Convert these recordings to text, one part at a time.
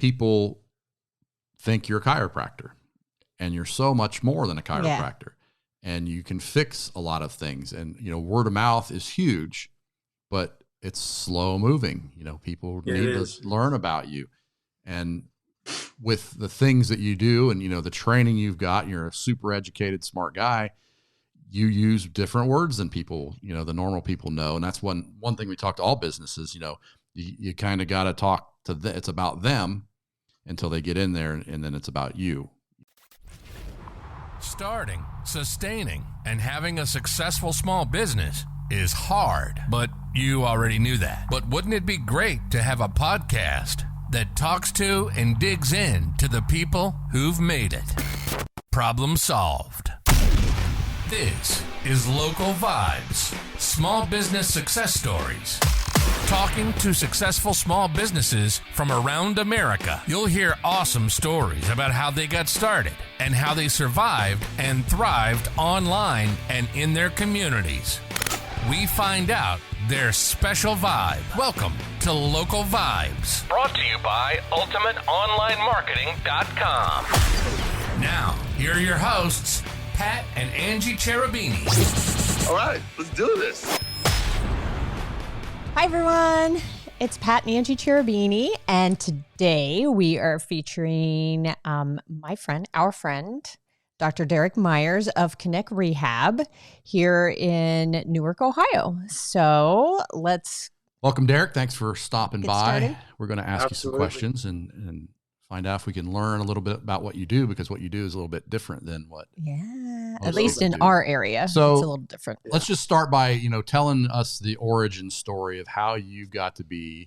people think you're a chiropractor, and you're so much more than a chiropractor. And you can fix a lot of things. And, word of mouth is huge, but it's slow moving. People need to learn about you. And with the things that you do and, the training you've got, you're a super educated, smart guy. You use different words than people, the normal people know. And that's one thing we talk to all businesses, you kind of got to talk to it's about them until they get in there. And then it's about you. Starting, sustaining, and having a successful small business is hard, but you already knew that. But wouldn't it be great to have a podcast that talks to and digs in to the people who've made it? Problem solved. This is Local Vibes, small business success stories. Talking to successful small businesses from around America. You'll hear awesome stories about how they got started and how they survived and thrived online and in their communities. We find out their special vibe. Welcome to Local Vibes. Brought to you by UltimateOnlineMarketing.com. Now, here are your hosts, Pat and Angie Cherubini. All right, let's do this. Hi, everyone. It's Pat and Angie Cherubini, and today we are featuring our friend, Dr. Derek Myers of Kinect Rehab here in Newark, Ohio. So let's... Welcome, Derek. Thanks for stopping by. Started. We're going to ask you some questions and find out if we can learn a little bit about what you do, because what you do is a little bit different than what... Yeah, at least in our area, so it's a little different. Let's just start by, telling us the origin story of how you got to be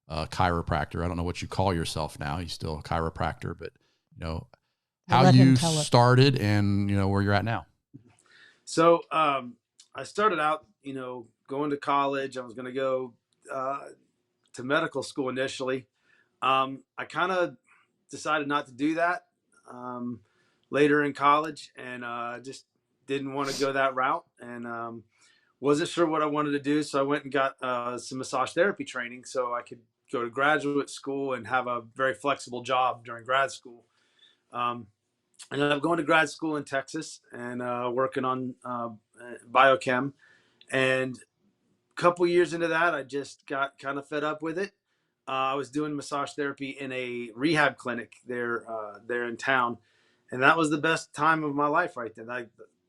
a chiropractor. I don't know what you call yourself now. You're still a chiropractor, but, how you started and, where you're at now. So I started out, going to college. I was going to go to medical school initially. I kind of decided not to do that later in college, and just didn't want to go that route, and wasn't sure what I wanted to do. So I went and got some massage therapy training so I could go to graduate school and have a very flexible job during grad school. And I'm going to grad school in Texas and working on biochem. And a couple years into that, I just got kind of fed up with it. I was doing massage therapy in a rehab clinic there in town. And that was the best time of my life right then.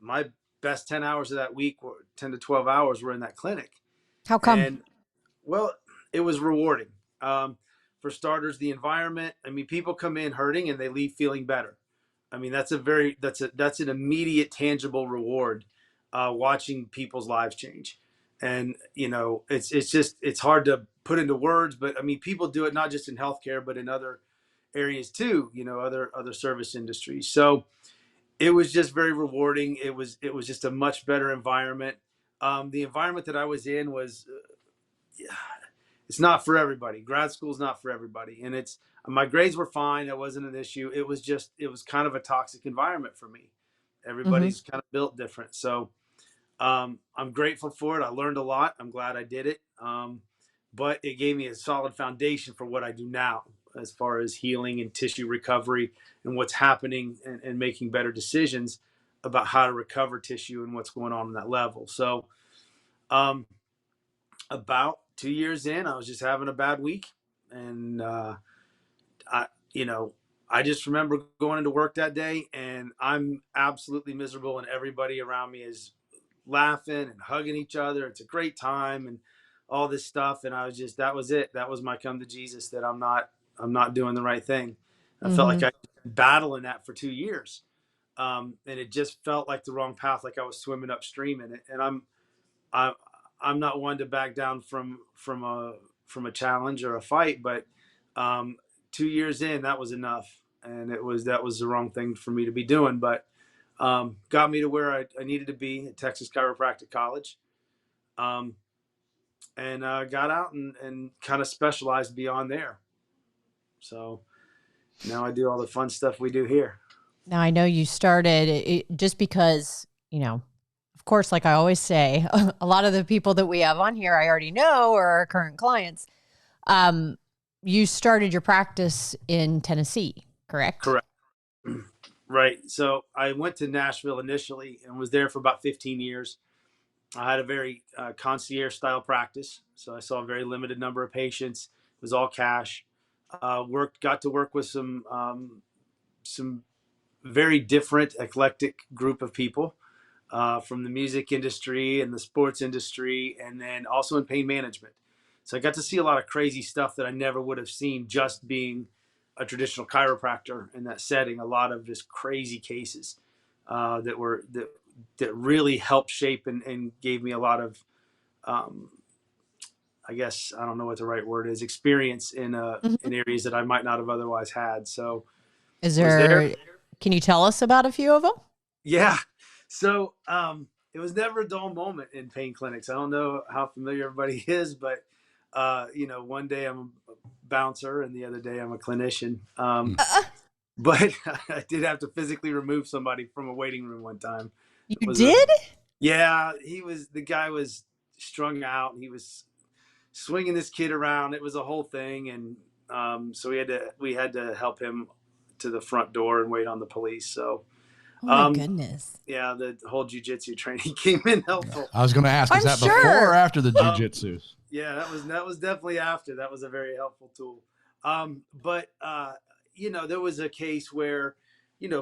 My best 10 hours of that week, 10 to 12 hours, were in that clinic. How come? And, well, it was rewarding. For starters, the environment. I mean, people come in hurting and they leave feeling better. I mean, that's an immediate, tangible reward, watching people's lives change. And, it's hard to put into words, but I mean, people do it not just in healthcare, but in other areas too, other service industries. So it was just very rewarding. It was just a much better environment. The environment that I was in was, it's not for everybody. Grad school is not for everybody. And my grades were fine. That wasn't an issue. It was kind of a toxic environment for me. Everybody's kind of built different. So I'm grateful for it. I learned a lot. I'm glad I did it. But it gave me a solid foundation for what I do now, as far as healing and tissue recovery and what's happening, and making better decisions about how to recover tissue and what's going on that level. So about 2 years in, I was just having a bad week. And I just remember going into work that day, and I'm absolutely miserable, and everybody around me is laughing and hugging each other. It's a great time and all this stuff. And that was it. That was my come to Jesus, that I'm not doing the right thing. I felt like I'd been battling that for 2 years. And it just felt like the wrong path, like I was swimming upstream in it. And I'm not one to back down from a challenge or a fight, but 2 years in, that was enough. And that was the wrong thing for me to be doing, but got me to where I needed to be at Texas Chiropractic College. And got out and kind of specialized beyond there. So now I do all the fun stuff we do here. Now, I know you started it just because, of course, like I always say, a lot of the people that we have on here, I already know, are our current clients. you started your practice in Tennessee, correct? Correct. Right. So I went to Nashville initially and was there for about 15 years. I had a very concierge style practice. So I saw a very limited number of patients. It was all cash. Got to work with some very different, eclectic group of people from the music industry and the sports industry, and then also in pain management. So I got to see a lot of crazy stuff that I never would have seen just being a traditional chiropractor in that setting. A lot of just crazy cases that really helped shape and gave me a lot of, I guess, I don't know what the right word is, experience in areas that I might not have otherwise had. So can you tell us about a few of them? Yeah. So it was never a dull moment in pain clinics. I don't know how familiar everybody is, but one day I'm a bouncer and the other day I'm a clinician. But I did have to physically remove somebody from a waiting room one time. You did? Yeah, the guy was strung out. He was swinging this kid around. It was a whole thing, and so we had to help him to the front door and wait on the police. So. Oh my goodness. Yeah, the whole JiuJitsu training came in helpful. I was going to ask, is that before or after the JiuJitsu? Yeah, that was definitely after. That was a very helpful tool. But there was a case where,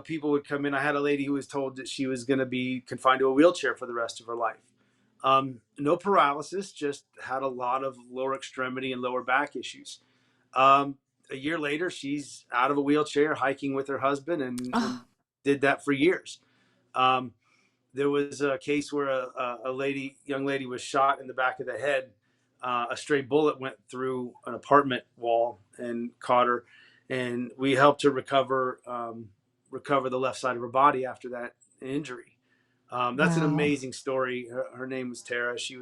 people would come in. I had a lady who was told that she was going to be confined to a wheelchair for the rest of her life. No paralysis, just had a lot of lower extremity and lower back issues. A year later, she's out of a wheelchair, hiking with her husband, and did that for years. There was a case where a young lady was shot in the back of the head. A stray bullet went through an apartment wall and caught her, and we helped her recover the left side of her body after that injury. That's an amazing story. Her name was Tara. It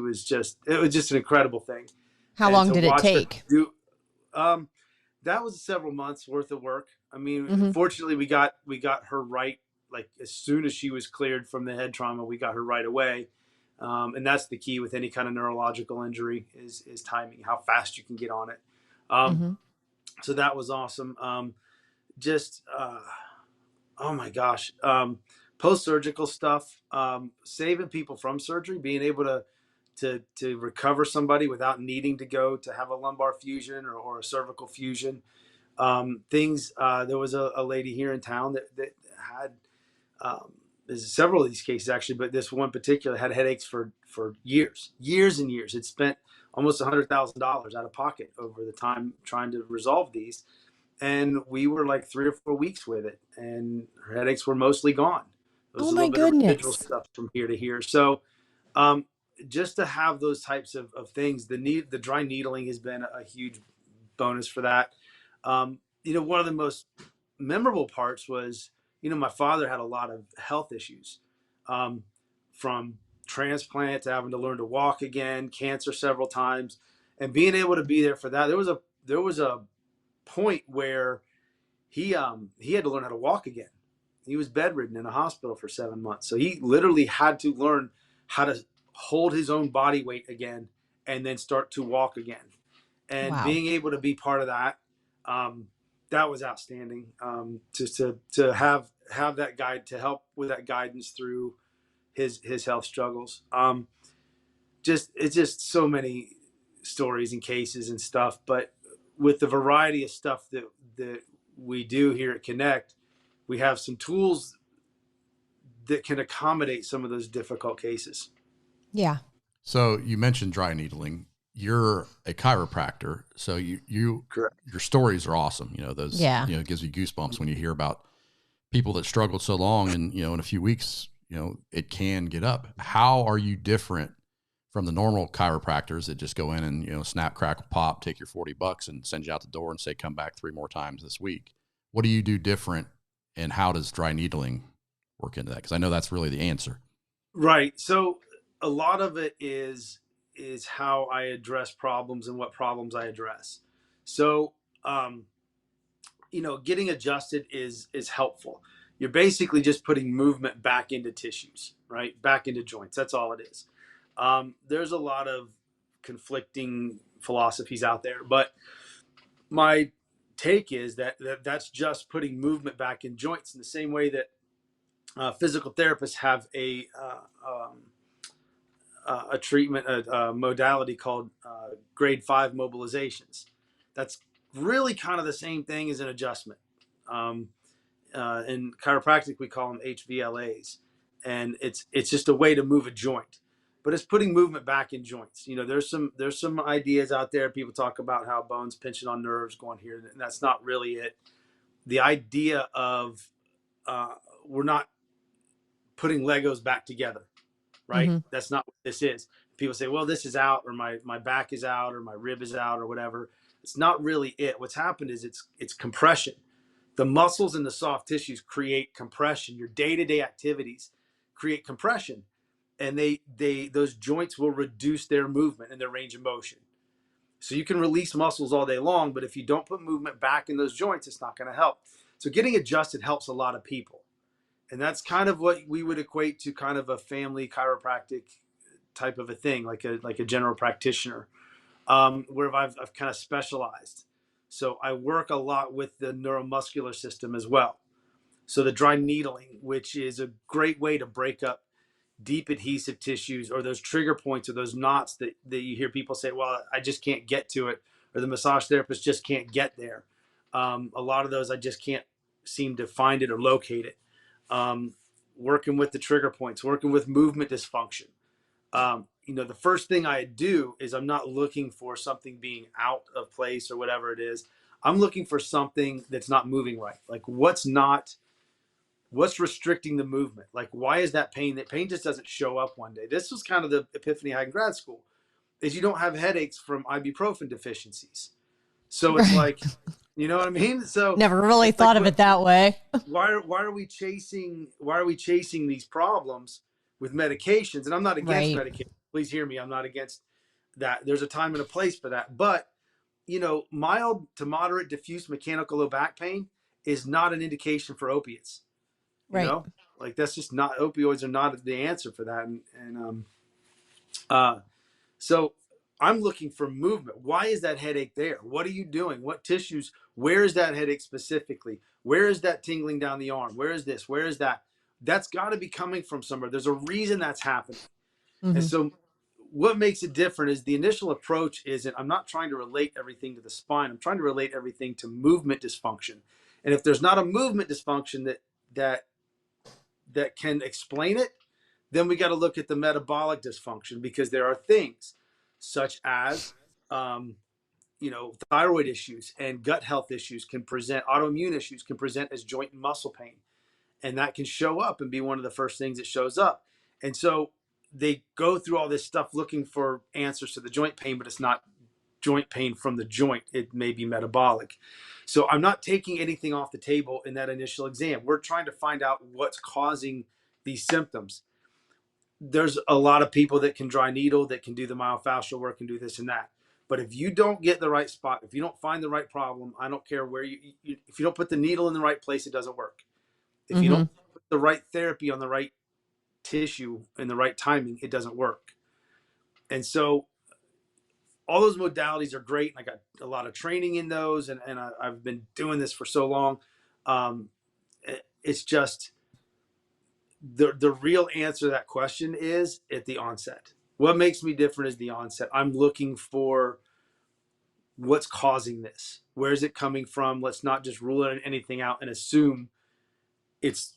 was just an incredible thing. How long did it take? That was several months worth of work. I mean, fortunately we got her right. Like as soon as she was cleared from the head trauma, we got her right away. And that's the key with any kind of neurological injury is timing, how fast you can get on it. So that was awesome. Oh my gosh. Post-surgical stuff, saving people from surgery, being able to recover somebody without needing to go to have a lumbar fusion or a cervical fusion. There was a lady here in town that had, there's several of these cases actually, but this one particular had headaches for years and years. It spent almost $100,000 out of pocket over the time trying to resolve these. And we were like 3 or 4 weeks with it, and her headaches were mostly gone. It was a little bit of residual stuff from here to here. So, just to have those types of things, the dry needling has been a huge bonus for that. One of the most memorable parts was, my father had a lot of health issues, from transplant to having to learn to walk again, cancer several times, and being able to be there for that. There was a point where he had to learn how to walk again. He was bedridden in a hospital for 7 months. So he literally had to learn how to hold his own body weight again and then start to walk again. And being able to be part of that, that was outstanding. To have that guide to help with that guidance through his health struggles. It's just so many stories and cases and stuff, but with the variety of stuff that we do here at Kinect, we have some tools that can accommodate some of those difficult cases. Yeah. So you mentioned dry needling. You're a chiropractor, so you Correct. Your stories are awesome. Those. Yeah. It gives you goosebumps when you hear about people that struggled so long, and in a few weeks, it can get up. How are you different from the normal chiropractors that just go in and, snap, crackle, pop, take your $40 and send you out the door and say, come back 3 more times this week? What do you do different, and how does dry needling work into that? Because I know that's really the answer. Right. So a lot of it is how I address problems and what problems I address. So, getting adjusted is helpful. You're basically just putting movement back into tissues, right? Back into joints. That's all it is. There's a lot of conflicting philosophies out there. But my take is that's just putting movement back in joints in the same way that physical therapists have a treatment, a modality called grade 5 mobilizations. That's really kind of the same thing as an adjustment. In chiropractic, we call them HVLAs, and it's just a way to move a joint, but it's putting movement back in joints. You know, there's some ideas out there. People talk about how bones pinching on nerves going here, and that's not really it. The idea of we're not putting Legos back together, right? Mm-hmm. That's not what this is. People say, well, this is out, or my back is out, or my rib is out, or whatever. It's not really it. What's happened is it's compression. The muscles and the soft tissues create compression. Your day-to-day activities create compression, and those joints will reduce their movement and their range of motion. So you can release muscles all day long, but if you don't put movement back in those joints, it's not going to help. So getting adjusted helps a lot of people. And that's kind of what we would equate to kind of a family chiropractic type of a thing, like a general practitioner, where I've kind of specialized. So I work a lot with the neuromuscular system as well. So the dry needling, which is a great way to break up deep adhesive tissues, or those trigger points, or those knots that you hear people say, well, I just can't get to it, or the massage therapist just can't get there. A lot of those, I just can't seem to find it or locate it. Working with the trigger points, working with movement dysfunction. The first thing I do is I'm not looking for something being out of place or whatever it is. I'm looking for something that's not moving right. Like what's restricting the movement? Like, why is that pain? That pain just doesn't show up one day. This was kind of the epiphany I had in grad school, is you don't have headaches from ibuprofen deficiencies. So it's like, you know what I mean? So never really thought of it that way. Why are we chasing these problems with medications? And I'm not against medication. Please hear me. I'm not against that. There's a time and a place for that. But, mild to moderate diffuse mechanical low back pain is not an indication for opiates. Like that's just not, opioids are not the answer for that. So I'm looking for movement. Why is that headache there? What are you doing? What tissues? Where is that headache specifically? Where is that tingling down the arm? Where is this? Where is that? That's got to be coming from somewhere. There's a reason that's happening. Mm-hmm. And so what makes it different is the initial approach isn't, I'm not trying to relate everything to the spine. I'm trying to relate everything to movement dysfunction. And if there's not a movement dysfunction that can explain it, then we got to look at the metabolic dysfunction, because there are things such as, thyroid issues and gut health issues can present, autoimmune issues can present as joint and muscle pain. And that can show up and be one of the first things that shows up. And so they go through all this stuff looking for answers to the joint pain, but it's not joint pain from the joint. It may be metabolic. So I'm not taking anything off the table in that initial exam. We're trying to find out what's causing these symptoms. There's a lot of people that can dry needle, that can do the myofascial work and do this and that. But if you don't get the right spot, if you don't find the right problem, I don't care where if you don't put the needle in the right place, it doesn't work. If you don't put the right therapy on the right tissue in the right timing, it doesn't work. And so all those modalities are great. I got a lot of training in those, and I've been doing this for so long. It's just the real answer to that question is at the onset. What makes me different is the onset. I'm looking for what's causing this. Where is it coming from? Let's not just rule anything out and assume it's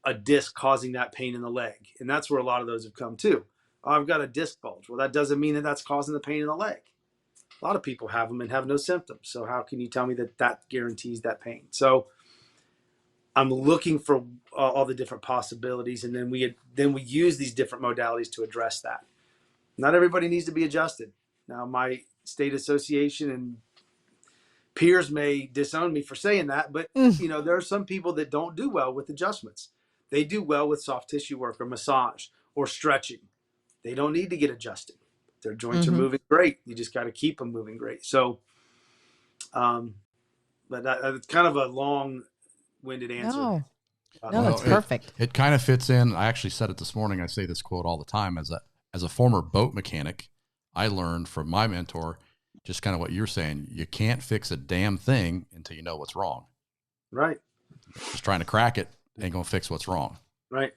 a disc causing that pain in the leg. And that's where a lot of those have come too. Oh, I've got a disc bulge. Well, that doesn't mean that that's causing the pain in the leg. A lot of people have them and have no symptoms. So how can you tell me that guarantees that pain? So I'm looking for all the different possibilities, and then we use these different modalities to address that. Not everybody needs to be adjusted. Now, my state association and peers may disown me for saying that, but there are some people that don't do well with adjustments. They do well with soft tissue work or massage or stretching. They don't need to get adjusted. Their joints are moving great. You just got to keep them moving great. So, but it's kind of a long-winded answer. No, it's perfect. It kind of fits in. I actually said it this morning. I say this quote all the time. As a former boat mechanic, I learned from my mentor, just kind of what you're saying. You can't fix a damn thing until you know what's wrong. Right. Just trying to crack it ain't going to fix what's wrong. Right.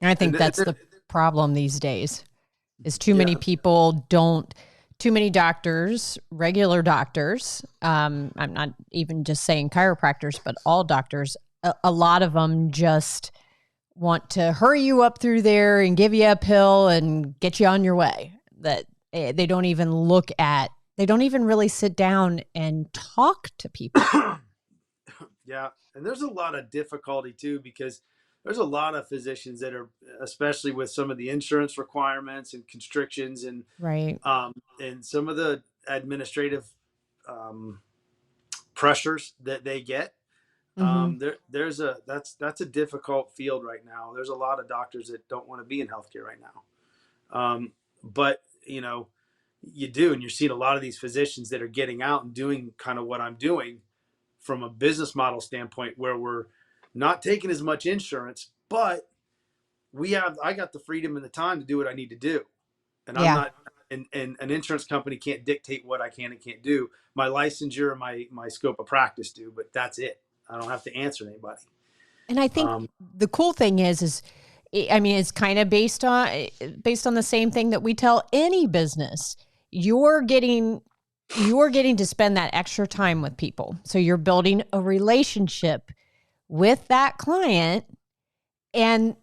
And I think that's the problem these days is too many people too many doctors, regular doctors. I'm not even just saying chiropractors, but all doctors, a lot of them just want to hurry you up through there and give you a pill and get you on your way. That they don't even really sit down and talk to people. Yeah. And there's a lot of difficulty too, because there's a lot of physicians that are, especially with some of the insurance requirements and constrictions and right. And some of the administrative pressures that they get. That's a difficult field right now. There's a lot of doctors that don't want to be in healthcare right now. But you do, and you're seeing a lot of these physicians that are getting out and doing kind of what I'm doing from a business model standpoint, where we're not taking as much insurance, but I got the freedom and the time to do what I need to do. And I'm not, and an insurance company can't dictate what I can and can't do. My licensure and my scope of practice do, but that's it. I don't have to answer anybody. And I think the cool thing is it's kind of based on the same thing that we tell any business. You're getting to spend that extra time with people. So you're building a relationship with that client. And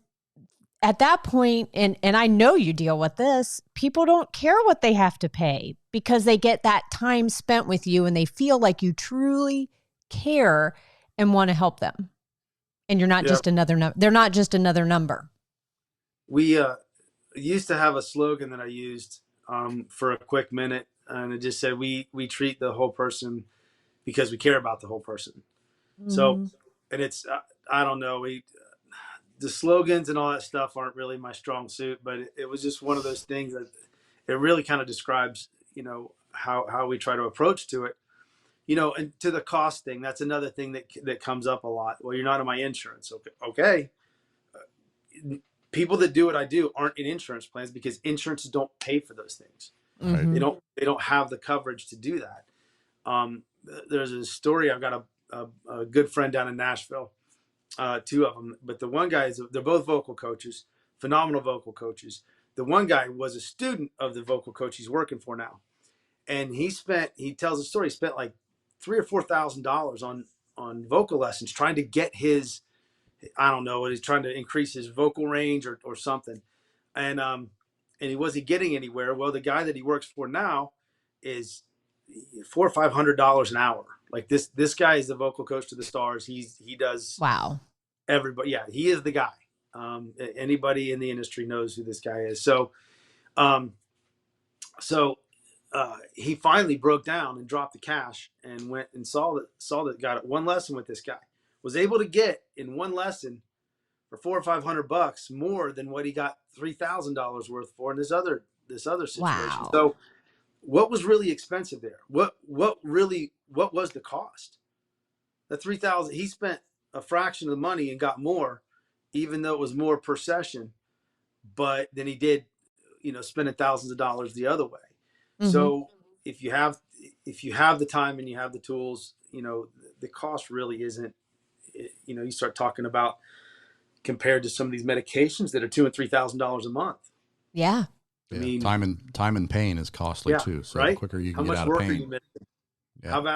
at that point, and I know you deal with this, people don't care what they have to pay because they get that time spent with you and they feel like you truly care and want to help them. And you're not just another number. They're not just another number. We used to have a slogan that I used for a quick minute, and it just said, we treat the whole person because we care about the whole person. Mm-hmm. So, and it's, I don't know, the slogans and all that stuff aren't really my strong suit, but it was just one of those things that it really kind of describes, how we try to approach to it, and to the cost thing. That's another thing that comes up a lot. Well, you're not on my insurance. Okay. People that do what I do aren't in insurance plans because insurances don't pay for those things. Mm-hmm. They don't have the coverage to do that. There's a story. I've got a good friend down in Nashville. Two of them, but the one guy they're both vocal coaches, phenomenal vocal coaches. The one guy was a student of the vocal coach he's working for now. And he tells a story, he spent like $3,000 or $4,000 on vocal lessons, trying to get his, I don't know, he's trying to increase his vocal range or something. And he wasn't getting anywhere. Well, the guy that he works for now is $400 or $500 an hour. Like this guy is the vocal coach to the stars. He does. Wow. Everybody. Yeah, he is the guy. Anybody in the industry knows who this guy is. So he finally broke down and dropped the cash and went and saw that got one lesson with this guy, was able to get in one lesson for $400 or $500 more than what he got $3,000 worth for in this other situation. Wow. So what was really expensive there? What was the cost? The $3,000, he spent a fraction of the money and got more, even though it was more per session, but then he did, spending thousands of dollars the other way. Mm-hmm. So if you have the time and you have the tools, the cost really isn't, you start talking about compared to some of these medications that are $2,000 and $3,000 a month. Yeah. I mean, time and pain is costly too. So right? The quicker you can get out of pain. How much work are you missing?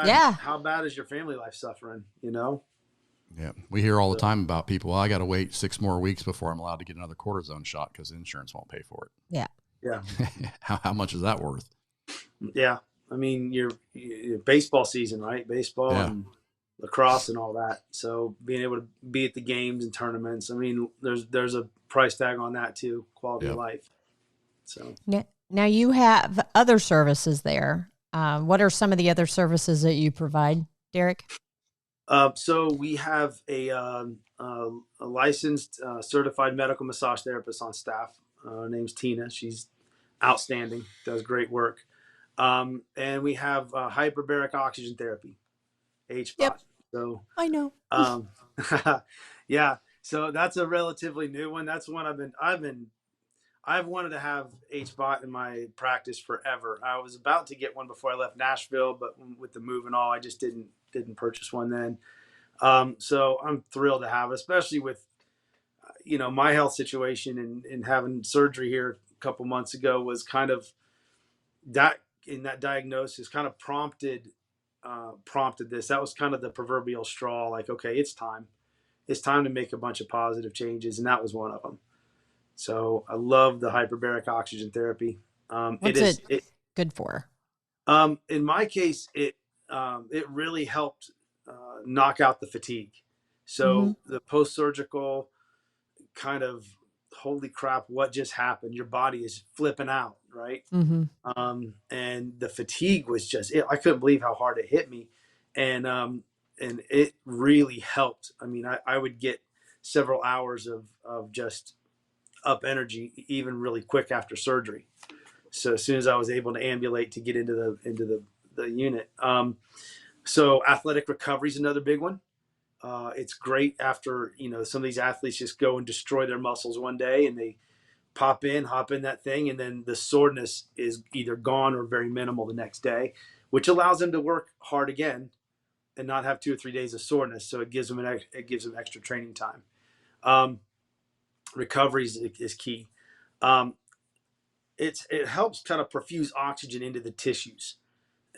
Yeah. How bad is your family life suffering? Yeah. We hear all the time about people, I got to wait 6 more weeks before I'm allowed to get another cortisone shot because insurance won't pay for it. Yeah. Yeah. How much is that worth? Yeah. I mean, your baseball season, right? Baseball and lacrosse and all that. So being able to be at the games and tournaments, I mean, there's a price tag on that too, quality of life. So now you have other services there. What are some of the other services that you provide, Derek? So we have a licensed certified medical massage therapist on staff. Her name's Tina. She's outstanding, does great work. And we have hyperbaric oxygen therapy, HBOT. Yep. So I know. Yeah. So that's a relatively new one. That's one I've wanted to have HBOT in my practice forever. I was about to get one before I left Nashville, but with the move and all, I just didn't purchase one then. So I'm thrilled to have it, especially with, my health situation and having surgery here a couple months ago was kind of that in that diagnosis kind of prompted this. That was kind of the proverbial straw. Like, okay, it's time to make a bunch of positive changes. And that was one of them. So I love the hyperbaric oxygen therapy. What's it good for? In my case, it really helped knock out the fatigue. So the post-surgical kind of, holy crap, what just happened? Your body is flipping out, right? And the fatigue was just, I couldn't believe how hard it hit me. And it really helped. I mean, I would get several hours of just up energy, even really quick after surgery. So as soon as I was able to ambulate to get into the unit. So athletic recovery is another big one. It's great after, some of these athletes just go and destroy their muscles one day and they hop in that thing. And then the soreness is either gone or very minimal the next day, which allows them to work hard again and not have 2 or 3 days of soreness. So it gives them extra training time. Recovery is key. It helps kind of perfuse oxygen into the tissues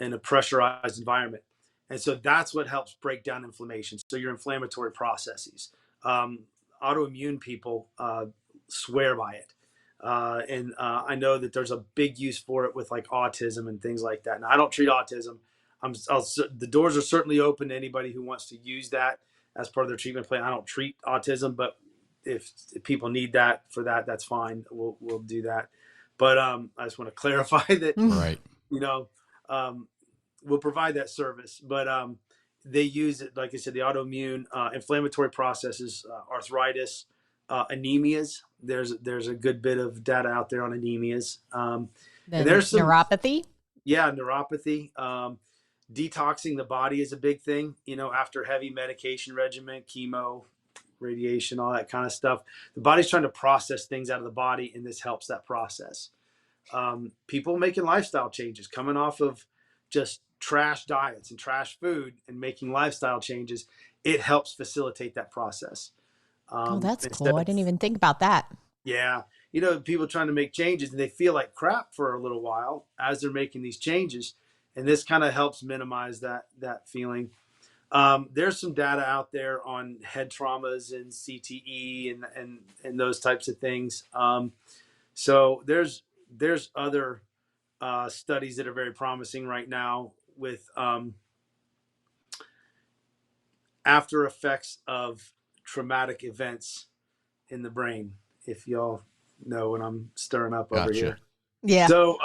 in a pressurized environment. And so that's what helps break down inflammation. So your inflammatory processes, autoimmune people swear by it. And I know that there's a big use for it with like autism and things like that. Now, I don't treat autism. The doors are certainly open to anybody who wants to use that as part of their treatment plan. I don't treat autism, but if people need that for that, that's fine. We'll do that. But I just want to clarify that, right. We'll provide that service, but they use it, like I said, the autoimmune inflammatory processes, arthritis, anemias. There's a good bit of data out there on anemias. And there's some neuropathy. Yeah, neuropathy. Detoxing the body is a big thing. After heavy medication regimen, chemo, radiation, all that kind of stuff, the body's trying to process things out of the body, and this helps that process. People making lifestyle changes, coming off of just trash diets and trash food and making lifestyle changes, it helps facilitate that process. That's cool. I didn't even think about that. Yeah. People trying to make changes and they feel like crap for a little while as they're making these changes. And this kind of helps minimize that feeling. There's some data out there on head traumas and CTE and those types of things. So there's other studies that are very promising right now with after effects of traumatic events in the brain, if y'all know what I'm stirring up over here. Yeah. So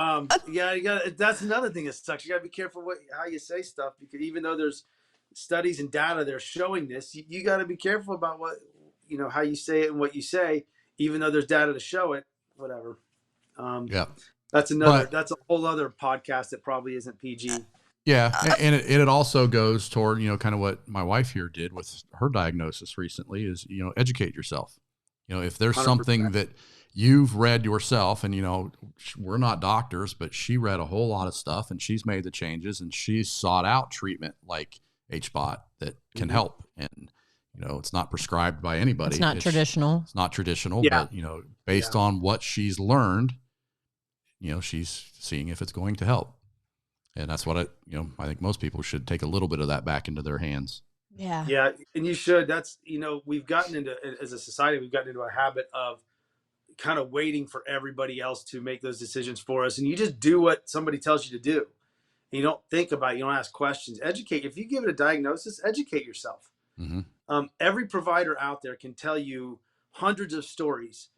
that's another thing that sucks. You gotta be careful how you say stuff, because even though there's studies and data that are showing this, you got to be careful about what, how you say it and what you say, even though there's data to show it, whatever. That's a whole other podcast that probably isn't PG. Yeah. And it also goes toward, kind of what my wife here did with her diagnosis recently is, educate yourself. If there's 100%. Something that you've read yourself and, we're not doctors, but she read a whole lot of stuff and she's made the changes and she's sought out treatment like HBOT that can help. And, it's not prescribed by anybody. It's not traditional. It's not traditional, but, based on what she's learned, she's seeing if it's going to help. And that's what I think most people should take a little bit of that back into their hands. Yeah. Yeah. And you should. That's, we've gotten into, as a society, we've gotten into a habit of kind of waiting for everybody else to make those decisions for us. And you just do what somebody tells you to do. And you don't think about it. You don't ask questions. Educate. If you give it a diagnosis, educate yourself. Every provider out there can tell you hundreds of stories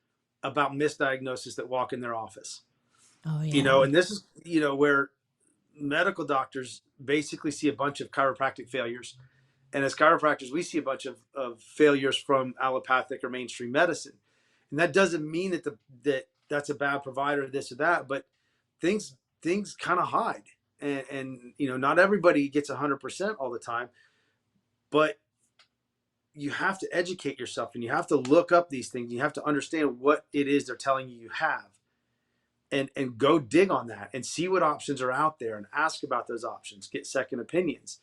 about misdiagnosis that walk in their office. Oh, yeah. And this is, where medical doctors basically see a bunch of chiropractic failures. And as chiropractors, we see a bunch of failures from allopathic or mainstream medicine. And that doesn't mean that's a bad provider, this or that, but things kind of hide. And not everybody gets 100% all the time, but you have to educate yourself and you have to look up these things. You have to understand what it is they're telling you have. and go dig on that and see what options are out there and ask about those options, get second opinions.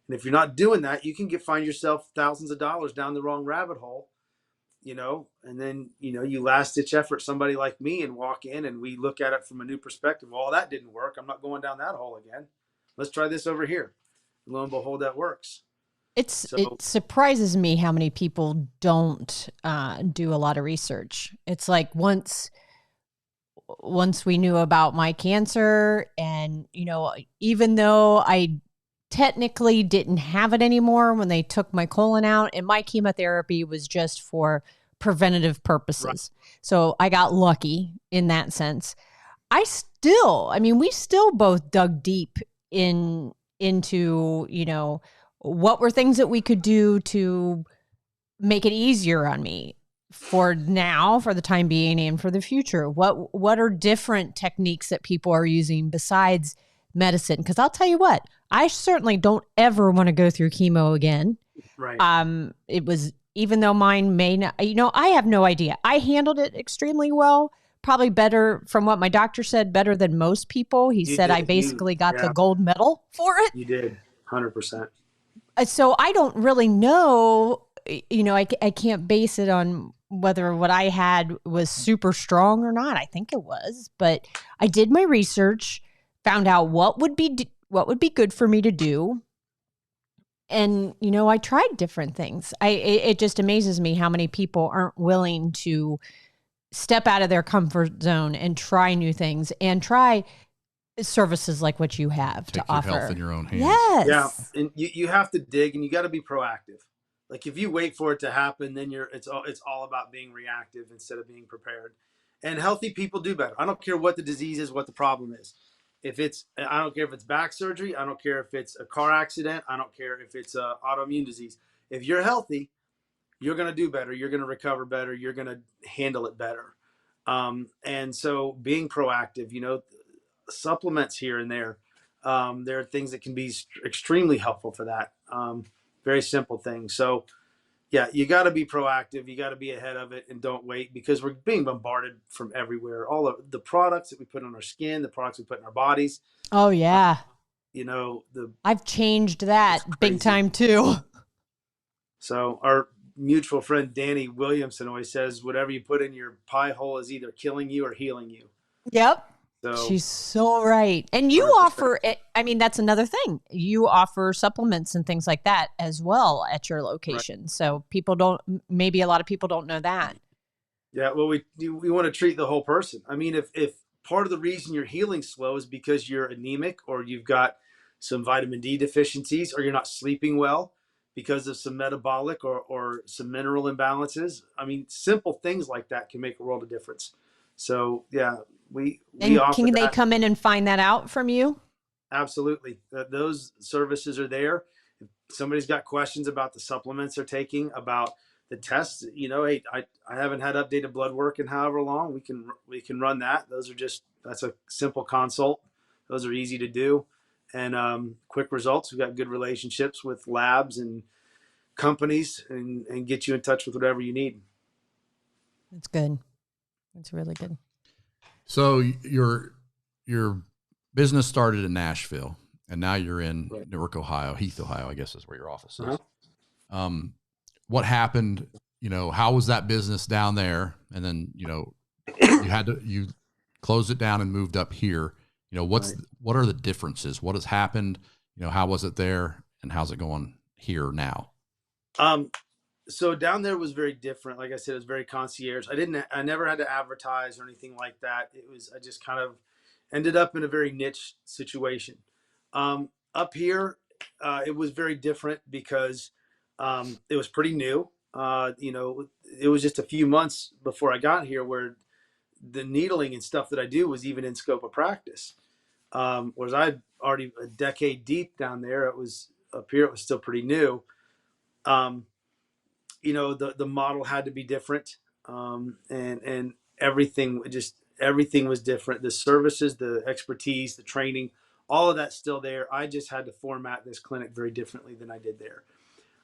And if you're not doing that, you can find yourself thousands of dollars down the wrong rabbit hole, and then, you last ditch effort somebody like me and walk in and we look at it from a new perspective. Well, that didn't work. I'm not going down that hole again. Let's try this over here. And lo and behold, that works. It surprises me how many people don't do a lot of research. It's like once we knew about my cancer and, even though I technically didn't have it anymore when they took my colon out, and my chemotherapy was just for preventative purposes. Right. So I got lucky in that sense. We still both dug deep into, what were things that we could do to make it easier on me for now, for the time being, and for the future. What are different techniques that people are using besides medicine? Because I'll tell you what, I certainly don't ever want to go through chemo again. Right. It was, even though mine may not, I have no idea. I handled it extremely well, probably better, from what my doctor said, better than most people. He said I basically got the gold medal for it. You did, 100%. So I don't really know, I can't base it on whether what I had was super strong or not. I think it was, but I did my research, found out what would be good for me to do. And, I tried different things. It just amazes me how many people aren't willing to step out of their comfort zone and try new things and try services like what you have to offer. Take your health in your own hands. Yes. Yeah. And you have to dig, and you got to be proactive. Like if you wait for it to happen, then it's all about being reactive instead of being prepared. And healthy people do better. I don't care what the disease is, what the problem is. I don't care if it's back surgery. I don't care if it's a car accident. I don't care if it's a autoimmune disease. If you're healthy, you're going to do better. You're going to recover better. You're going to handle it better. And so being proactive, supplements here and there. There are things that can be extremely helpful for that. Very simple things. So yeah, you got to be proactive. You got to be ahead of it and don't wait, because we're being bombarded from everywhere. All of the products that we put on our skin, the products we put in our bodies. Oh yeah. I've changed that big time too. So our mutual friend, Danny Williamson, always says, whatever you put in your pie hole is either killing you or healing you. Yep. So, she's so right. And you 100%. Offer it. I mean, that's another thing. You offer supplements and things like that as well at your location. Right. So maybe a lot of people don't know that. Yeah. Well, we want to treat the whole person. I mean, if part of the reason you're healing slow is because you're anemic, or you've got some vitamin D deficiencies, or you're not sleeping well because of some metabolic or some mineral imbalances. I mean, simple things like that can make a world of difference. So yeah, we offer can they come in and find that out from you? Absolutely. Those services are there. If somebody's got questions about the supplements they're taking, about the tests, hey, I haven't had updated blood work in however long, we can run that. That's a simple consult. Those are easy to do, and quick results. We've got good relationships with labs and companies, and get you in touch with whatever you need. That's good. That's really good. So your business started in Nashville, and now you're in Newark, Ohio, Heath, Ohio, I guess is where your office is. Uh-huh. What happened? How was that business down there? And then, you closed it down and moved up here. What are the differences? What has happened? How was it there, and how's it going here now? So down there was very different. Like I said, it was very concierge. I never had to advertise or anything like that. I just kind of ended up in a very niche situation. Up here, it was very different because it was pretty new. It was just a few months before I got here where the needling and stuff that I do was even in scope of practice. Whereas I'd already a decade deep down there, up here, it was still pretty new. The model had to be different. And everything was different. The services, the expertise, the training, all of that's still there. I just had to format this clinic very differently than I did there.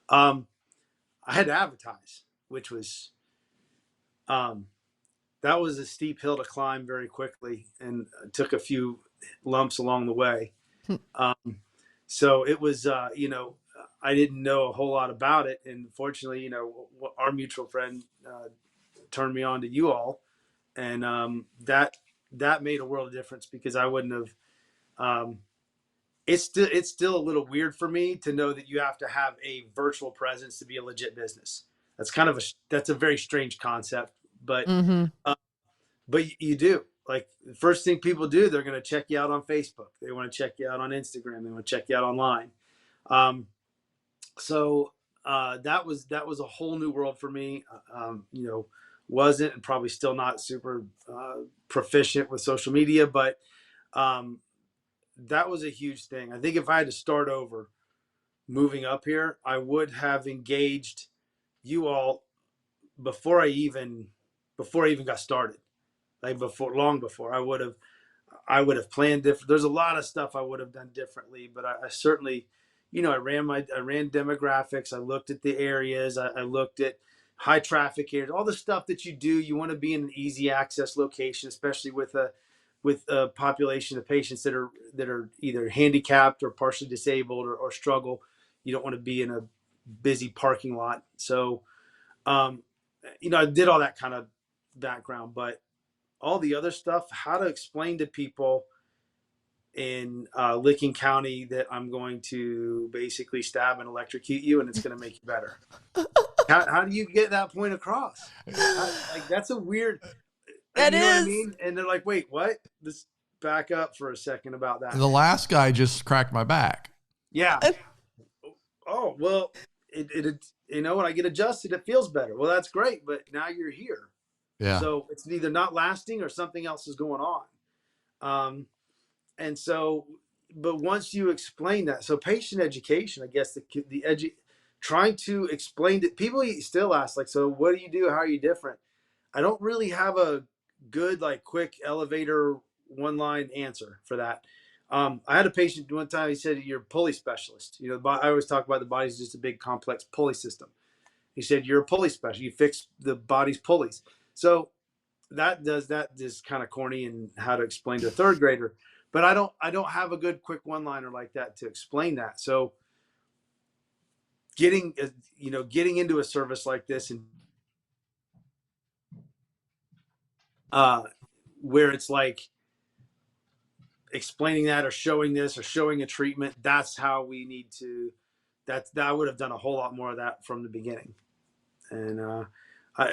I had to advertise, which was, that was a steep hill to climb very quickly, and took a few lumps along the way. Um, so it was, I didn't know a whole lot about it. And fortunately, our mutual friend turned me on to you all. And that made a world of difference, because I wouldn't have, it's still a little weird for me to know that you have to have a virtual presence to be a legit business. That's a very strange concept, but, you do. Like, the first thing people do, they're going to check you out on Facebook. They want to check you out on Instagram. They want to check you out online. So that was a whole new world for me. Wasn't, and probably still not super proficient with social media, but that was a huge thing. I think if I had to start over moving up here, I would have engaged you all before I even got started. Like, long before, I would have planned different. There's a lot of stuff I would have done differently, but I certainly, I ran demographics. I looked at the areas. I looked at high traffic areas, all the stuff that you do. You want to be in an easy access location, especially with a population of patients that are either handicapped or partially disabled or struggle. You don't want to be in a busy parking lot. So, I did all that kind of background, but all the other stuff, how to explain to people in Licking County that I'm going to basically stab and electrocute you and it's going to make you better. How do you get that point across? That's a weird, That you know is. what I mean? And they're like, wait, what? Let's back up for a second about that. The last guy just cracked my back. Yeah. Oh, well, it when I get adjusted, it feels better. Well, that's great, but now you're here. Yeah. So it's either not lasting or something else is going on. And so, but once you explain that, so patient education, I guess trying to explain that people still ask, like, so what do you do? How are you different? I don't really have a good, like, quick elevator one line answer for that. I had a patient one time, he said, you're a pulley specialist. I always talk about the body's just a big complex pulley system. He said, you're a pulley specialist. You fix the body's pulleys. So that is kind of corny and how to explain to a third grader, but I don't have a good quick one liner like that to explain that. So getting into a service like this and where it's like explaining that or showing this or showing a treatment, that's how we need to, that I would have done a whole lot more of that from the beginning. And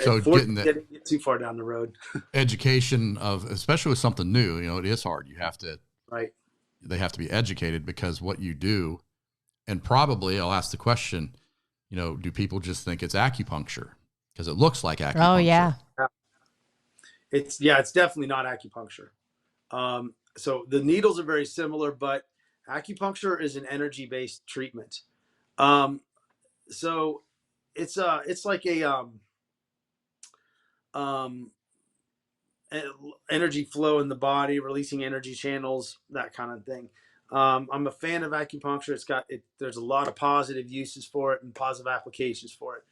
so getting too far down the road. Education of, especially with something new, it is hard. You have to, right. They have to be educated, because what you do, and probably I'll ask the question, do people just think it's acupuncture because it looks like acupuncture? Oh yeah. It's definitely not acupuncture. So the needles are very similar, but acupuncture is an energy-based treatment. So it's like a energy flow in the body, releasing energy channels, that kind of thing. I'm a fan of acupuncture. There's a lot of positive uses for it and positive applications for it.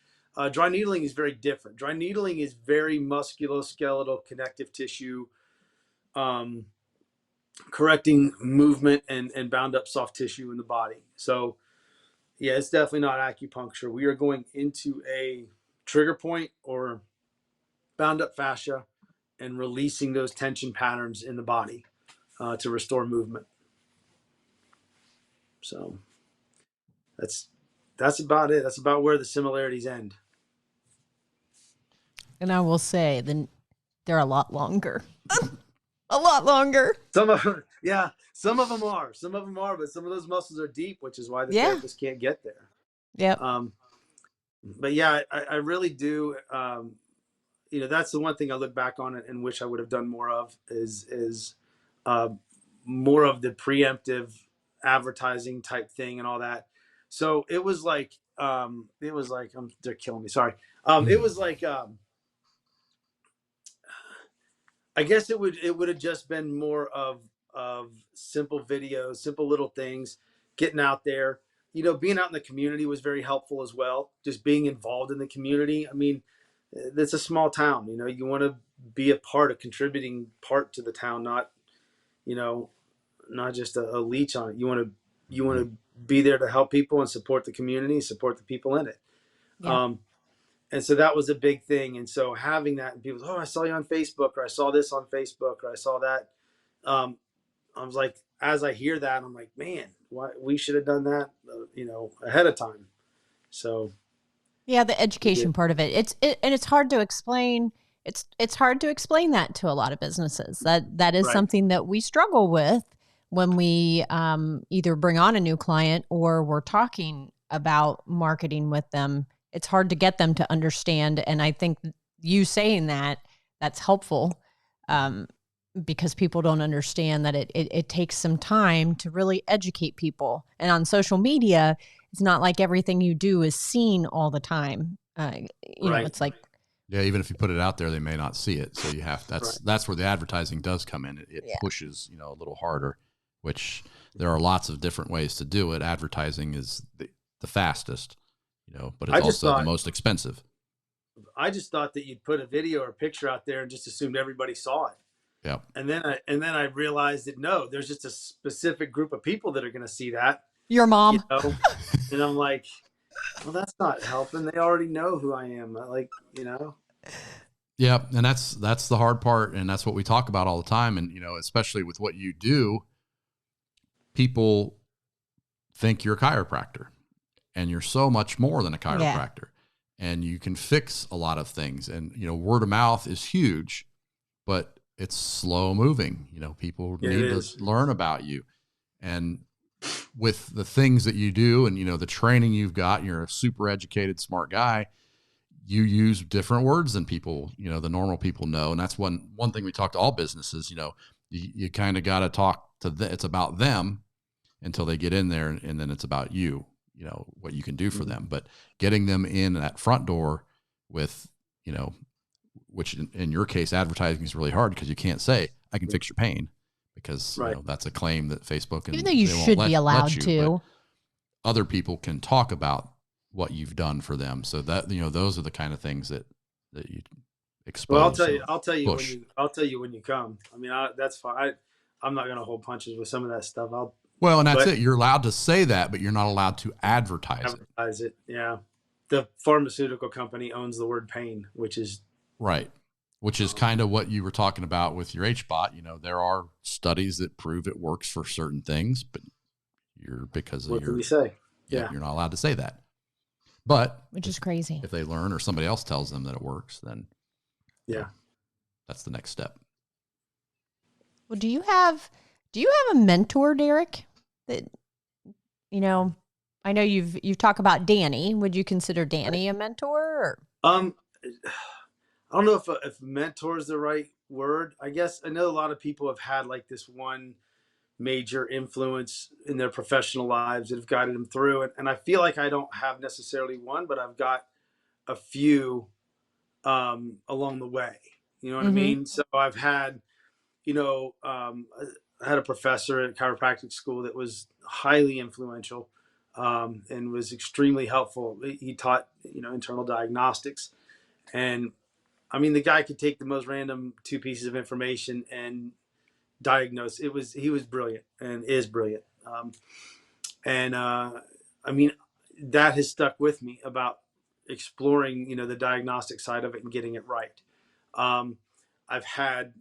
Dry needling is very different. Dry needling is very musculoskeletal connective tissue, correcting movement and bound up soft tissue in the body. So yeah, it's definitely not acupuncture. We are going into a trigger point or bound up fascia and releasing those tension patterns in the body to restore movement. So that's about it. That's about where the similarities end. And I will say, then they're a lot longer. A lot longer. Some of them are. Some of them are, but some of those muscles are deep, which is why the therapist can't get there. Yeah. But yeah, I really do. That's the one thing I look back on and wish I would have done more of is more of the preemptive advertising type thing and all that. So it was like they're killing me. Sorry. It was like I guess it would have just been more of simple videos, simple little things, getting out there. Being out in the community was very helpful as well. Just being involved in the community. I mean, it's a small town. You want to be a contributing part to the town, not, not just a leech on it. You want to be there to help people and support the community, support the people in it. Yeah. And so that was a big thing. And so having that, and people, oh, I saw you on Facebook, or I saw this on Facebook, or I saw that. I was like, as I hear that, I'm like, man, why we should have done that, ahead of time. So, yeah, the education part of it. And it's hard to explain. It's hard to explain that to a lot of businesses. That is right. something that we struggle with when we either bring on a new client or we're talking about marketing with them. It's hard to get them to understand. And I think you saying that's helpful. Because people don't understand that it takes some time to really educate people. And on social media, it's not like everything you do is seen all the time. You know, it's like, yeah, even if you put it out there, they may not see it. So that's where the advertising does come in. It pushes, a little harder, which there are lots of different ways to do it. Advertising is the fastest, but it's also the most expensive. I just thought that you'd put a video or a picture out there and just assumed everybody saw it. Yeah. And then I realized that no, there's just a specific group of people that are going to see that. Your mom. And I'm like, well, that's not helping. They already know who I am. Yeah. And that's the hard part. And that's what we talk about all the time. And, especially with what you do, people think you're a chiropractor, and you're so much more than a chiropractor. And you can fix a lot of things. And, word of mouth is huge, but it's slow moving. People need to learn about you. And with the things that you do and, the training you've got, you're a super educated, smart guy. You use different words than people, the normal people know. And that's one thing we talk to all businesses, you kind of got to talk to it's about them until they get in there. And then it's about you, what you can do for them. But getting them in that front door with, which in your case, advertising is really hard because you can't say, I can fix your pain, because that's a claim that Facebook and even though you should be allowed to. Other people can talk about what you've done for them. So that, those are the kind of things that you expose. Well, I'll tell you when you come. I mean, that's fine. I'm not going to hold punches with some of that stuff. And that's it. You're allowed to say that, but you're not allowed to advertise it. Yeah. The pharmaceutical company owns the word pain, which is right. Which is kind of what you were talking about with your HBOT. There are studies that prove it works for certain things, but what do we say? Yeah, you're not allowed to say that. But which is crazy. If they learn or somebody else tells them that it works, then that's the next step. Well, do you have a mentor, Derek? That I know you've talked about Danny. Would you consider Danny a mentor? Or? I don't know if mentor is the right word. I guess I know a lot of people have had like this one major influence in their professional lives that have guided them through. And I feel like I don't have necessarily one, but I've got a few along the way. You know what I mean? So I've had, I had a professor at chiropractic school that was highly influential and was extremely helpful. He taught, internal diagnostics. And I mean, the guy could take the most random 2 pieces of information and diagnose. He was brilliant and is brilliant. I mean, that has stuck with me about exploring, the diagnostic side of it and getting it right. I've had,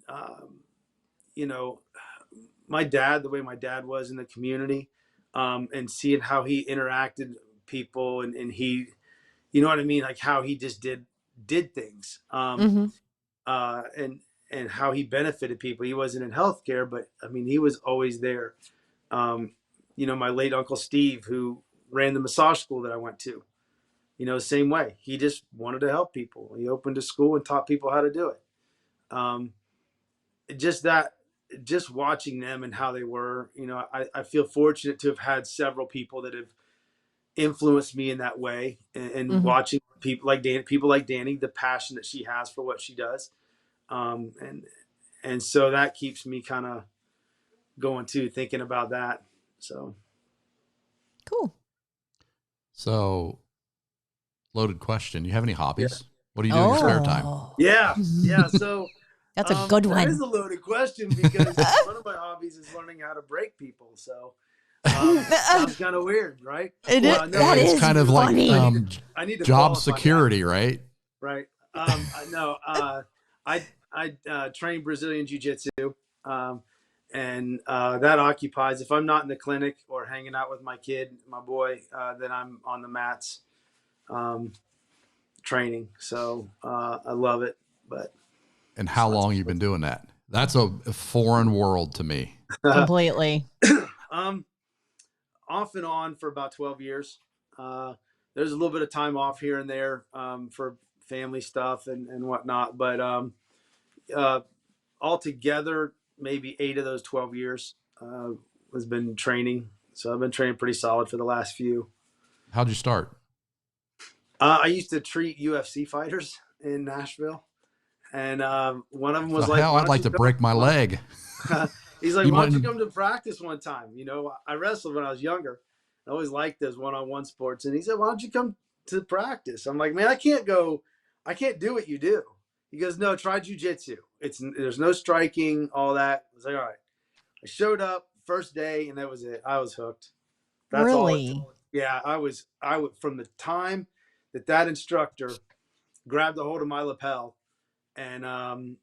my dad, the way my dad was in the community, and seeing how he interacted with people and he, you know what I mean? Like how he just did things, and how he benefited people. He wasn't in healthcare, but I mean, he was always there. My late Uncle Steve, who ran the massage school that I went to, same way. He just wanted to help people. He opened a school and taught people how to do it. Just watching them and how they were, I feel fortunate to have had several people that have influenced me in that way, and watching people like Danny, the passion that she has for what she does. And so that keeps me kind of going too, thinking about that. So cool. So loaded question. You have any hobbies? What do you do in your spare time? Oh, Yeah. So that's a good that is one. a loaded question because That's a good one. That is a loaded question because one of my hobbies is learning how to break people. So sounds kind of weird, right? It is, No, that It's is kind of like funny. I need to job qualify that. security, right? Right. I know. I train Brazilian Jiu-Jitsu, and that occupies. If I'm not in the clinic or hanging out with my kid, my boy, then I'm on the mats, training. So I love it. But And how long you been doing that? That's a foreign world to me. Completely. Off and on for about 12 years. There's a little bit of time off here and there for family stuff and whatnot, but altogether, maybe 8 of those 12 years has been training. So I've been training pretty solid for the last few. How'd you start? I used to treat UFC fighters in Nashville, and one of them was like, hell, I'd like to break my leg. He's like, You why don't you wouldn't- come to practice one time? You know, I wrestled when I was younger. I always liked those one-on-one sports. And he said, why don't you come to practice? I'm like, man, I can't do what you do. He goes, no, try JiuJitsu. There's no striking, all that. I was like, all right. I showed up first day and that was it. I was hooked. That's all. Really? Yeah, I would from the time that instructor grabbed a hold of my lapel and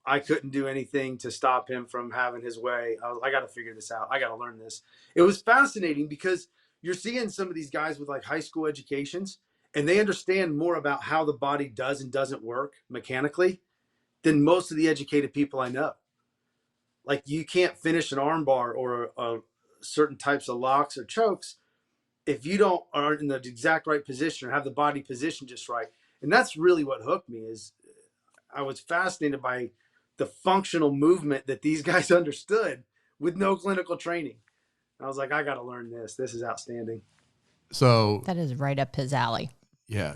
I couldn't do anything to stop him from having his way. I got to figure this out. I got to learn this. It was fascinating because you're seeing some of these guys with like high school educations and they understand more about how the body does and doesn't work mechanically than most of the educated people I know. Like you can't finish an arm bar or certain types of locks or chokes if you aren't in the exact right position or have the body position just right. And that's really what hooked me is I was fascinated by the functional movement that these guys understood with no clinical training. I was like, I got to learn this. This is outstanding. So That is right up his alley. yeah,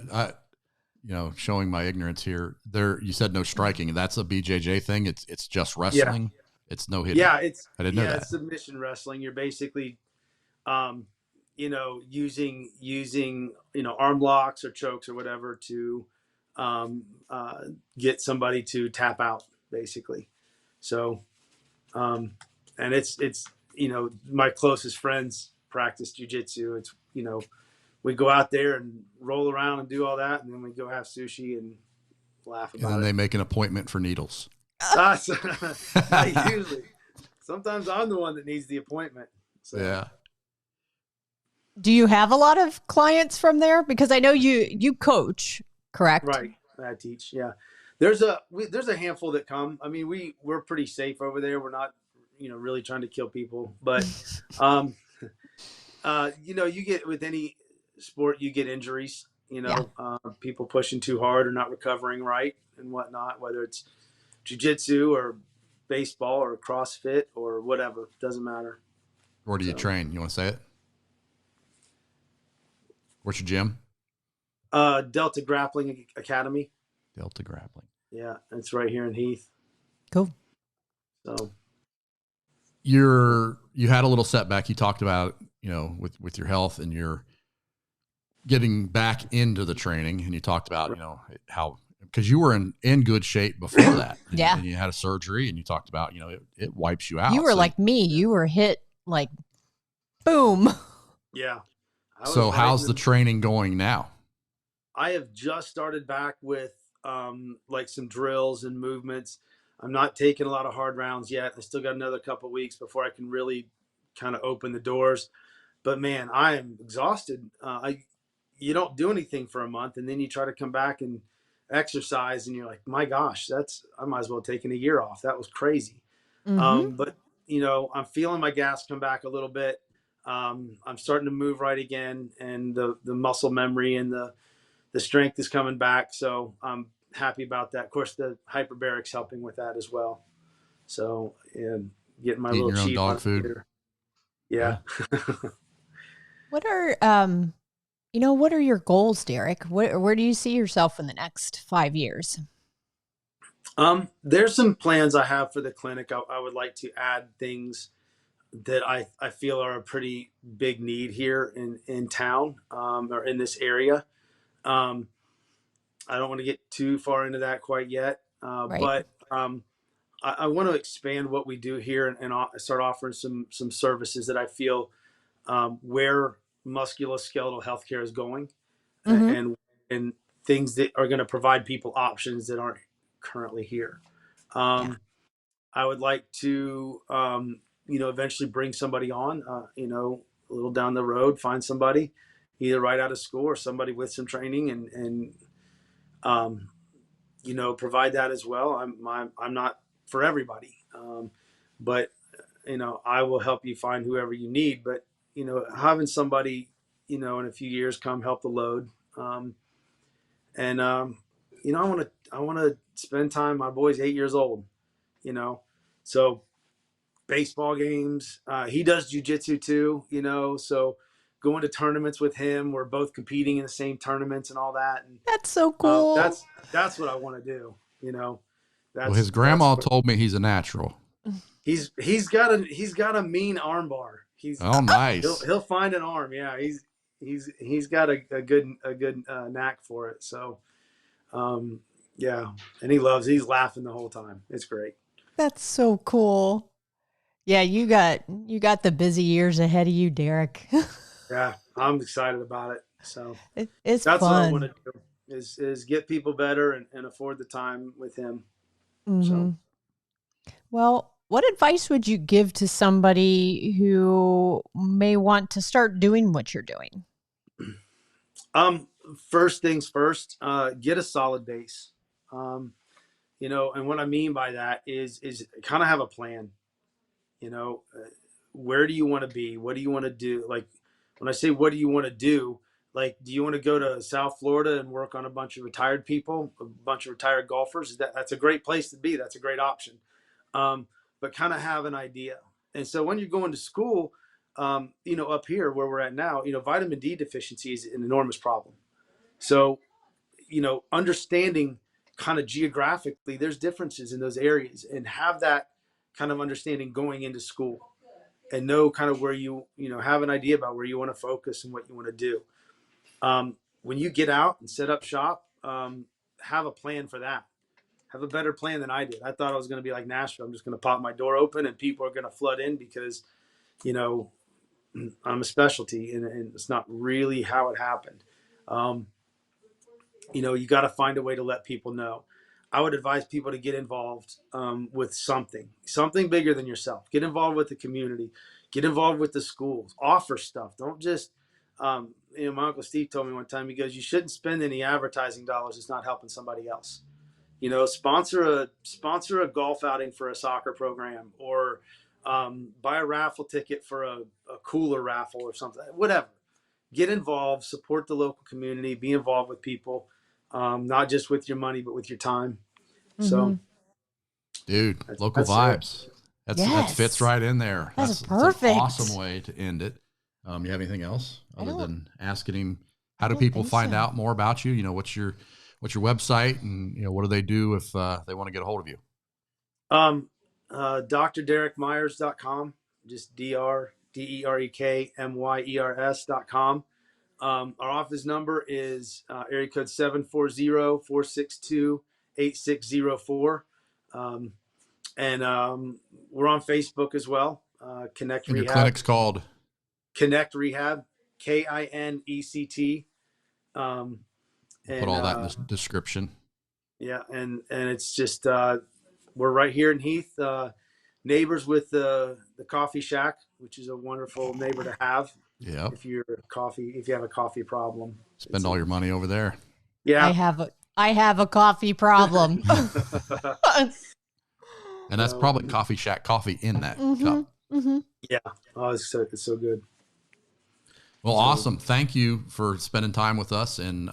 showing my ignorance here. You said no striking, and that's a BJJ thing. It's just wrestling. Yeah. It's no hitting. Yeah, I didn't know that. It's submission wrestling. You're basically, using arm locks or chokes or whatever to get somebody to tap out, basically. So, and it's my closest friends practice jujitsu. It's we go out there and roll around and do all that, and then we go have sushi and laugh about it. And then they make an appointment for needles. Not usually. Sometimes I'm the one that needs the appointment. So. Yeah. Do you have a lot of clients from there? Because I know you coach, correct? Right. I teach. Yeah. There's a handful that come. I mean, we're pretty safe over there. We're not, really trying to kill people, but, you get with any sport, you get injuries, people pushing too hard or not recovering right and whatnot, whether it's jiu-jitsu or baseball or CrossFit or whatever, doesn't matter. Where do you train? You want to say it? Where's your gym? Delta Grappling Academy. Delta Grappling. Yeah, it's right here in Heath. Cool. So you had a little setback. You talked about, with your health and you're getting back into the training, and you talked about, how, because you were in good shape before that. Yeah. And you had a surgery, and you talked about, it wipes you out. You were like me. Yeah. You were hit like boom. Yeah. So how's the training going now? I have just started back with like some drills and movements. I'm not taking a lot of hard rounds yet. I still got another couple of weeks before I can really kind of open the doors. But man, I am exhausted. You don't do anything for a month, and then you try to come back and exercise, and you're like, my gosh, I might as well have taken a year off. That was crazy. Mm-hmm. But I'm feeling my gas come back a little bit. I'm starting to move right again, and the muscle memory and the strength is coming back. So I'm happy about that. Of course, the hyperbaric's helping with that as well. So, and getting my Eating little your own cheat dog on food. Twitter. Yeah. What are your goals, Derek? Where do you see yourself in the next 5 years? There's some plans I have for the clinic. I would like to add things that I feel are a pretty big need here in town, or in this area. I don't want to get too far into that quite yet, Right. but I want to expand what we do here and start offering some services that I feel where musculoskeletal healthcare is going, Mm-hmm. and things that are going to provide people options that aren't currently here. Yeah. I would like to, eventually bring somebody on, a little down the road, find somebody either right out of school or somebody with some training and provide that as well. I'm not for everybody, but I will help you find whoever you need. But having somebody, in a few years come help the load, and I want to spend time. My boy's 8 years old, so baseball games. He does jujitsu too, so going to tournaments with him. We're both competing in the same tournaments and all that. And That's so cool. that's what I want to do. Well, his grandma told me he's a natural. He's got a mean arm bar. Oh, nice. He'll find an arm. Yeah, he's got a good knack for it. So, yeah, and he's laughing the whole time. It's great. That's so cool. Yeah, you got the busy years ahead of you, Derek. Yeah, I'm excited about it. So it's that's fun. what I want to do is get people better and afford the time with him. Mm-hmm. So, well, what advice would you give to somebody who may want to start doing what you're doing? First things first, get a solid base. And what I mean by that is kind of have a plan. Where do you want to be? What do you want to do? Like when I say, what do you want to do? Like, do you want to go to South Florida and work on a bunch of retired people, a bunch of retired golfers? That's a great place to be. That's a great option. But kind of have an idea. And so when you're going to school, up here where we're at now, vitamin D deficiency is an enormous problem. So, understanding kind of geographically, there's differences in those areas, and have that kind of understanding going into school, and know kind of where you have an idea about where you want to focus and what you want to do. When you get out and set up shop, have a plan for that. Have a better plan than I did. I thought I was going to be like Nashville. I'm just going to pop my door open and people are going to flood in because, I'm a specialty, and it's not really how it happened. You got to find a way to let people know. I would advise people to get involved with something bigger than yourself. Get involved with the community. Get involved with the schools. Offer stuff. Don't just, my Uncle Steve told me one time, he goes, you shouldn't spend any advertising dollars. It's not helping somebody else. Sponsor a golf outing for a soccer program, or buy a raffle ticket for a cooler raffle or something, whatever. Get involved, support the local community, be involved with people. Not just with your money, but with your time. So, dude, local vibes. That fits right in there. That's perfect. That's an awesome way to end it. You have anything else other than asking him, how do people find out more about you? What's your website, and what do they do if they want to get a hold of you? DrDerekMyers.com, just DrDerekMyers.com. Our office number is area code 740-462-8604. And we're on Facebook as well. Kinect Rehab. Your clinic's called? Kinect Rehab, KINECT. Put all that in the description. Yeah, and it's just we're right here in Heath, neighbors with the coffee shack, which is a wonderful neighbor to have. Yeah. If you have a coffee problem, spend all your money over there. Yeah. I have a coffee problem. And that's probably Coffee Shack coffee in that cup. Mm-hmm. Yeah. Oh, it's so good. Well, awesome. Thank you for spending time with us, and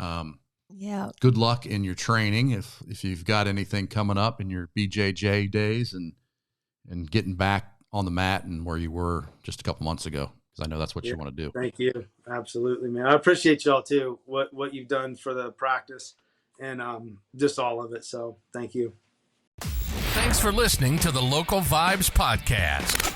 good luck in your training. If you've got anything coming up in your BJJ days and getting back on the mat and where you were just a couple months ago, because I know that's what you want to do. Thank you. Absolutely, man. I appreciate y'all too, what you've done for the practice and just all of it. So thank you. Thanks for listening to the Local Vibes Podcast,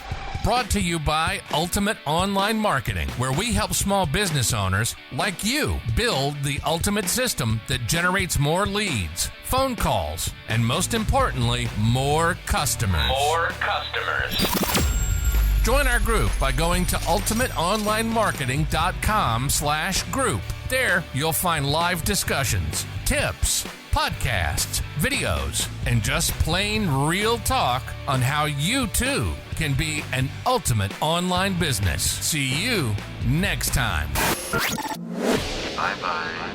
Brought to you by Ultimate Online Marketing, where we help small business owners like you build the ultimate system that generates more leads, phone calls, and most importantly, more customers. Join our group by going to ultimateonlinemarketing.com/group. There, you'll find live discussions, tips, podcasts, videos, and just plain real talk on how you too can be an ultimate online business. See you next time. Bye-bye.